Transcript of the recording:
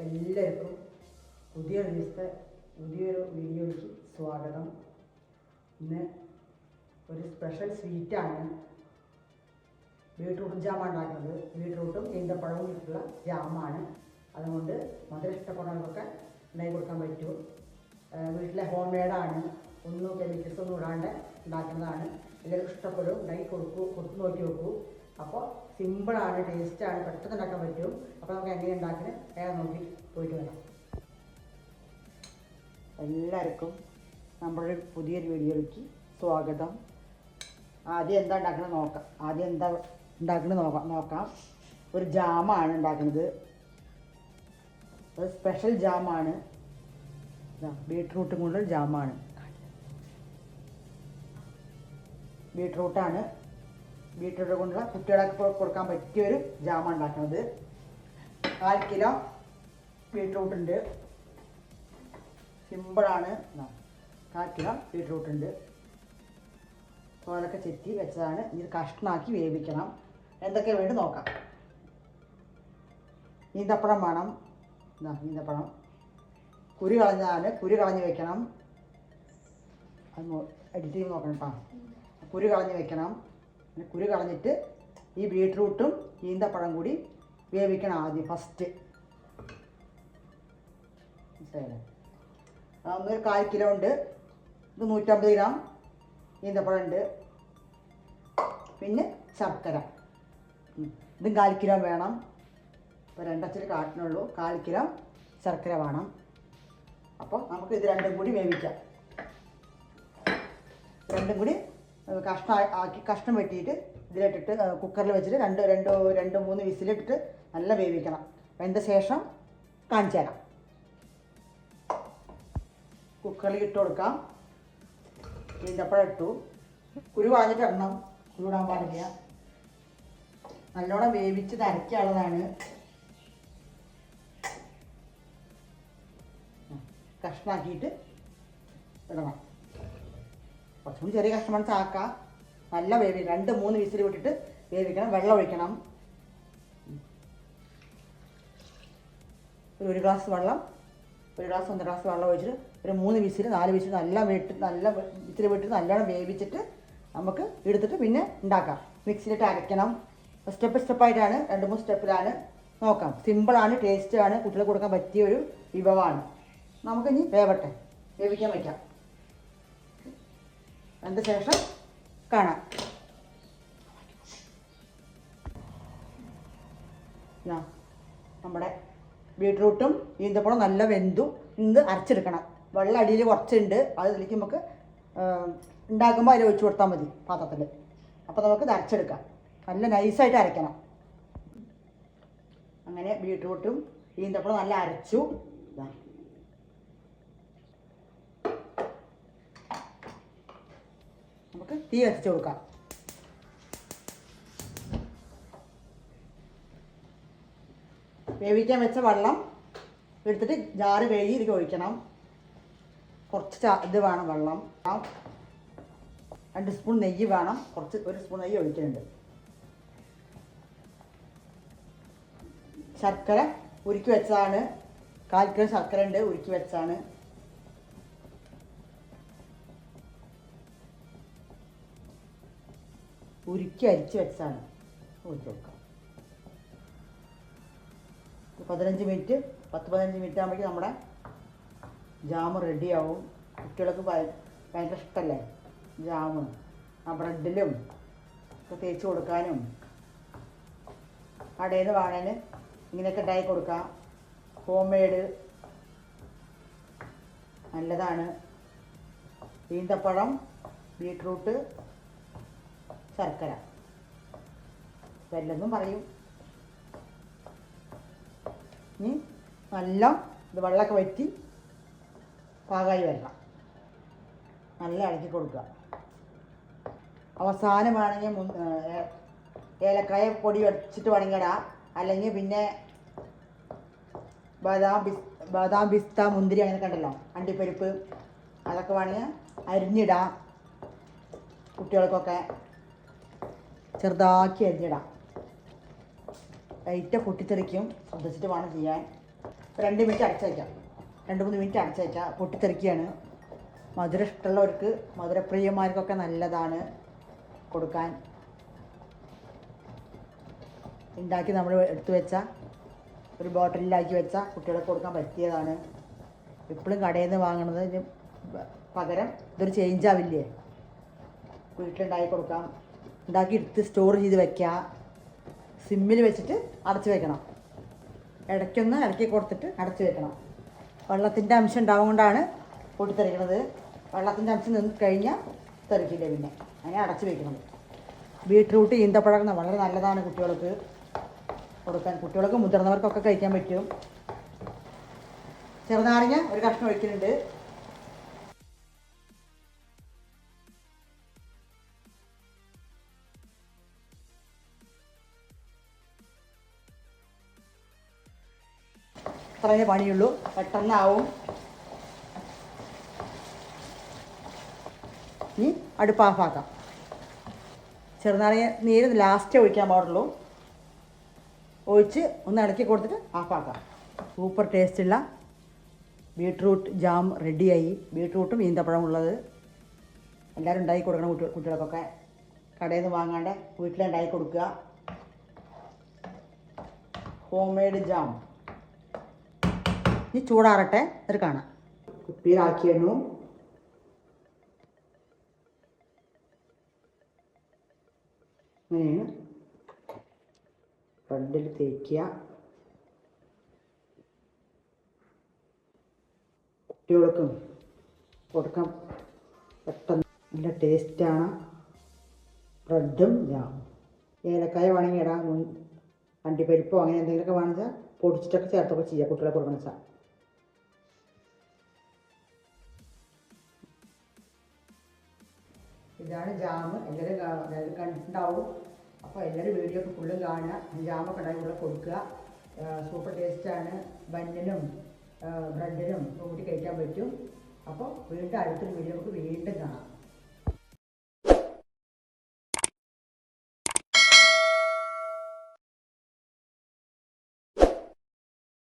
എല്ലാവർക്കും പുതിയൊരു വീഡിയോയ്ക്ക് സ്വാഗതം. ഇന്ന് ഒരു സ്പെഷ്യൽ സ്വീറ്റാണ്. ബീട്രൂട്ട് ജാമാണ് ഉണ്ടാക്കുന്നത്. ബീട്രൂട്ടും ഈന്തപ്പഴവും ഇട്ടുള്ള ജാമാണ്. അതുകൊണ്ട് മധുരം ഇഷ്ടപ്പെടുന്നവർക്കൊക്കെ ഉണ്ടാക്കി കൊടുക്കാൻ പറ്റും. വീട്ടിലെ ഹോം മെയ്ഡാണ്. ഒന്നും കെമിക്കൽസ് ഒന്നും ഇടാണ്ട് ഉണ്ടാക്കുന്നതാണ്. എല്ലാവർക്കും ഇഷ്ടപ്പെടും. ഉണ്ടാക്കി കൊടുത്ത് നോക്കി നോക്കൂ. അപ്പോൾ സിമ്പിളാണ്, ടേസ്റ്റാണ്, പെട്ടെന്ന് ഉണ്ടാക്കാൻ പറ്റും. അപ്പോൾ നമുക്ക് എങ്ങനെ ഉണ്ടാക്കുന്നത് വേഗം നോക്കി പോയിട്ട് വരാം. എല്ലാവർക്കും നമ്മുടെ പുതിയൊരു വീഡിയോയിലേക്ക് സ്വാഗതം. ആദ്യം എന്താ ഉണ്ടാക്കുന്നത് നോക്കാം. ഒരു ജാമാണ് ഉണ്ടാക്കുന്നത്. ഒരു സ്പെഷ്യൽ ജാമാണ്. ബീട്രൂട്ടും കൊണ്ടൊരു ജാമാണ്. ബീട്രൂട്ട് കൊണ്ടുള്ള കുട്ടികളൊക്കെ കൊടുക്കാൻ പറ്റിയൊരു ജാമാണ് ഉണ്ടാക്കുന്നത്. 4 കിലോ ബീട്രൂട്ടുണ്ട്. സിമ്പിളാണ്. 4 കിലോ ബീട്രൂട്ടുണ്ട്. തോലൊക്കെ ചെത്തി വെച്ചതാണ്. ഇത് കഷ്ണമാക്കി വേവിക്കണം. എന്തൊക്കെ വേണ്ടി നോക്കാം. ഈന്തപ്പഴം വേണം. ഈന്തപ്പഴം കുരു കളഞ്ഞ് വെക്കണം. അത് എഡിറ്റ് ചെയ്ത് നോക്കണം കേട്ടോ. കുരു കളഞ്ഞ് വെക്കണം. പിന്നെ കുരു കളഞ്ഞിട്ട് ഈ ബീട്രൂട്ടും ഈന്തപ്പഴം കൂടി വേവിക്കണം ആദ്യം ഫസ്റ്റ്. മനസ്സിലായില്ലേ? ഒരു 1/4 കിലോ ഉണ്ട്. ഇത് 150 ഗ്രാം ഈന്തപ്പഴം ഉണ്ട്. പിന്നെ ശർക്കര, ഇതും 1/4 കിലോ വേണം. ഇപ്പോൾ 2 അച്ചിൽ കാട്ടിനുള്ളൂ. 1/4 കിലോ ശർക്കര വേണം. അപ്പോൾ നമുക്ക് ഇത് രണ്ടും കൂടി വേവിക്കാം. രണ്ടും കൂടി കഷ്ണം വെട്ടിയിട്ട് ഇതിലിട്ടിട്ട് കുക്കറിൽ വെച്ചിട്ട് 2-3 വിസിലിട്ടിട്ട് നല്ല വേവിക്കണം. വെന്ത ശേഷം കാണിച്ചു തരാം. കുക്കറിൽ ഇട്ട് കൊടുക്കാം. ഈന്തപ്പഴം ഇട്ടു. കുരു കളഞ്ഞിട്ട് ഇടണം. കുരു ഇടാൻ പാടില്ല. നല്ലോണം വേവിച്ച് അരയ്ക്കാനുള്ളതാണ്. കഷ്ണാക്കിയിട്ട് ഇടണം. കുറച്ചും ചെറിയ കഷ്ണമാണ് ചാക്കാം. നല്ല വേവിക്കണം. 2-3 വിസിൽ വിട്ടിട്ട് വേവിക്കണം. വെള്ളം ഒഴിക്കണം. ഒരു ഗ്ലാസ് വെള്ളം, 1 ഗ്ലാസ് 1.5 ഗ്ലാസ് വെള്ളം ഒഴിച്ചിട്ട് ഒരു 3 വിസിൽ 4 വിസിൽ നല്ല വിസിൽ വിട്ടിട്ട് നല്ലോണം വേവിച്ചിട്ട് നമുക്ക് എടുത്തിട്ട് പിന്നെ ഉണ്ടാക്കാം. മിക്സിയിലിട്ട് അരയ്ക്കണം. സ്റ്റെപ്പായിട്ടാണ്, 2-3 സ്റ്റെപ്പിലാണ്. നോക്കാം. സിമ്പിളാണ്, ടേസ്റ്റാണ്, കുട്ടികൾക്ക് കൊടുക്കാൻ പറ്റിയ ഒരു വിഭവമാണ്. നമുക്കിനി വേവിക്കാൻ വയ്ക്കാം. അതിന് ശേഷം കാണാം. നമ്മുടെ ബീട്രൂട്ടും ഈന്തപ്പഴം നല്ല വെന്തു. ഇത് അരച്ചെടുക്കണം. വെള്ളം അടിയിൽ കുറച്ചുണ്ട്. അതിലേക്ക് നമുക്ക് ഉണ്ടാക്കുമ്പോൾ അതിൽ ഒഴിച്ചു കൊടുത്താൽ മതി പാത്രത്തിൽ. അപ്പോൾ നമുക്ക് ഇത് അരച്ചെടുക്കാം. നല്ല നൈസായിട്ട് അരയ്ക്കണം. അങ്ങനെ ബീട്രൂട്ടും ഈന്തപ്പഴം നല്ല അരച്ചു. നമുക്ക് തീ കത്തിച്ച് കൊടുക്കാം. വേവിക്കാൻ വെച്ച വെള്ളം എടുത്തിട്ട് ജാറ് കഴുകി ഇതിലേക്ക് ഒഴിക്കണം. കുറച്ച് ഇത് വേണം വെള്ളം. 2 സ്പൂൺ നെയ്യ് വേണം. 1 സ്പൂൺ നെയ്യ് ഒഴിക്കുന്നുണ്ട്. ശർക്കര ഉരുക്കി വെച്ചതാണ്. 1/4 കിലോ ശർക്കര ഉണ്ട്, ഉരുക്കി വെച്ചാണ്. ഉരുക്കി അരിച്ച് വെച്ചാണ്. ഒഴിച്ച് കൊടുക്കാം. 10-15 മിനിറ്റ് ആകുമ്പോഴേക്കും നമ്മുടെ ജാമ് റെഡിയാവും. കുട്ടികൾക്ക് ഭയങ്കര ഇഷ്ടമല്ലേ ജാമ്. ആ ബ്രെഡിലും ഒക്കെ തേച്ച് കൊടുക്കാനും കടയിൽ നിന്ന് വാങ്ങാൻ ഇങ്ങനെയൊക്കെ ഉണ്ടാക്കി കൊടുക്കാം. ഹോം മെയ്ഡ് നല്ലതാണ്. ഈന്തപ്പഴം, ബീട്രൂട്ട്, ശർക്കര വല്ലതും പറയും. ഇനി നല്ല ഇത് വെള്ളമൊക്കെ വറ്റി പാകായി വരണം. നല്ല ഇളക്കി കൊടുക്കുക. അവസാനം വേണമെങ്കിൽ ഏലക്കായ പൊടി വെച്ചിട്ട് വേണമെങ്കിൽ ഇടാം. അല്ലെങ്കിൽ പിന്നെ ബദാം പിസ്ത മുന്തിരി അങ്ങനെയൊക്കെ ഉണ്ടല്ലോ, അണ്ടിപ്പരിപ്പ്, അതൊക്കെ വേണമെങ്കിൽ അരിഞ്ഞിടാം. കുട്ടികൾക്കൊക്കെ ചെറുതാക്കി അരിഞ്ഞിടാം. ലൈറ്റ് പൊട്ടിത്തെറിക്കും. ശ്രദ്ധിച്ചിട്ട് വേണം ചെയ്യാൻ. 2 മിനിറ്റ് അടച്ചു വയ്ക്കാം. 2-3 മിനിറ്റ് അടച്ചു വയ്ക്കാം. പൊട്ടിത്തെറിക്കുകയാണ്. മധുരം ഇഷ്ടമുള്ളവർക്ക്, മധുരപ്രിയന്മാർക്കൊക്കെ നല്ലതാണ് കൊടുക്കാൻ. ഉണ്ടാക്കി നമ്മൾ എടുത്തു വെച്ച ഒരു ബോട്ടിലാക്കി വെച്ച കുട്ടികൾക്ക് കൊടുക്കാൻ പറ്റിയതാണ്. എപ്പോഴും കടയിൽ നിന്ന് വാങ്ങുന്നതിന് പകരം ഇതൊരു ചേഞ്ച് ആവില്ലേ? വീട്ടിലുണ്ടാക്കി കൊടുക്കാം. ഉണ്ടാക്കി എടുത്ത് സ്റ്റോർ ചെയ്ത് വെക്കുക. സിമ്മിൽ വെച്ചിട്ട് അടച്ചു വെക്കണം. ഇടയ്ക്കൊന്ന് ഇളക്കി കൊടുത്തിട്ട് അടച്ചു വെക്കണം. വെള്ളത്തിൻ്റെ അംശം ഉണ്ടാവും കൊണ്ടാണ് പൊട്ടിത്തെറിക്കണത്. വെള്ളത്തിൻ്റെ അംശം നിന്ന് കഴിഞ്ഞാൽ തെറിക്കില്ല. പിന്നെ അങ്ങനെ അടച്ചു വെക്കണം. ബീട്രൂട്ട്, ഈന്തപ്പഴം വളരെ നല്ലതാണ് കുട്ടികൾക്ക് കൊടുക്കാൻ. കുട്ടികൾക്ക് മുതിർന്നവർക്കൊക്കെ കഴിക്കാൻ പറ്റും. ചെറുനാരങ്ങ ഒരു കഷ്ണം ഒഴിക്കുന്നുണ്ട്. അത്രയേ പണിയുള്ളൂ. പെട്ടെന്നാവും. ഇനി അടുപ്പ് ഓഫാക്കാം. ചെറുനാരങ്ങ നീര് ലാസ്റ്റേ ഒഴിക്കാൻ പാടുള്ളൂ. ഒഴിച്ച് ഒന്ന് ഇളക്കി കൊടുത്തിട്ട് ഓഫാക്കാം. സൂപ്പർ ടേസ്റ്റുള്ള ബീട്രൂട്ട് ജാം റെഡിയായി. ബീട്രൂട്ടും ഈന്തപ്പഴം ഉള്ളത്. എല്ലാവരും ഉണ്ടാക്കി കൊടുക്കണം. കുട്ടികൾക്കൊക്കെ കടയിൽ നിന്ന് വാങ്ങാണ്ട് വീട്ടിലുണ്ടാക്കി കൊടുക്കുക. Home made jam. ഇനി ചൂടാറട്ടെ, എന്നിട്ട് കാണാം. കുപ്പിയിലാക്കിയിരുന്നു. അങ്ങനെയാണ് ബ്രെഡിൽ തേക്കുക. കുട്ടികൾക്കും കൊടുക്കാൻ പെട്ടെന്ന് നല്ല ടേസ്റ്റാണ്. ബ്രെഡും ജാമും. ഏലക്കായ വേണമെങ്കിൽ ഇടാം. അണ്ടിപ്പരിപ്പോ അങ്ങനെ എന്തെങ്കിലുമൊക്കെ വേണമെങ്കിൽ പൊടിച്ചിട്ടൊക്കെ ചേർത്തൊക്കെ ചെയ്യുക കുട്ടികളെ കൊടുക്കണം വെച്ചാൽ. ഇതാണ് ജാം. എല്ലാവരും കണ്ടിട്ടുണ്ടാവും. അപ്പോൾ എല്ലാവരും വീഡിയോ ഒക്കെ ഫുള്ളും കാണുക. ജാമൊക്കെ ഉണ്ടാക്കി കൂടെ കൊടുക്കുക. സൂപ്പർ ടേസ്റ്റാണ്. ബന്നിനും ബ്രെഡിനും കൂട്ടി കഴിക്കാൻ പറ്റും. അപ്പോൾ വീണ്ടും അടുത്തൊരു വീഡിയോ നമുക്ക് വീണ്ടും കാണാം.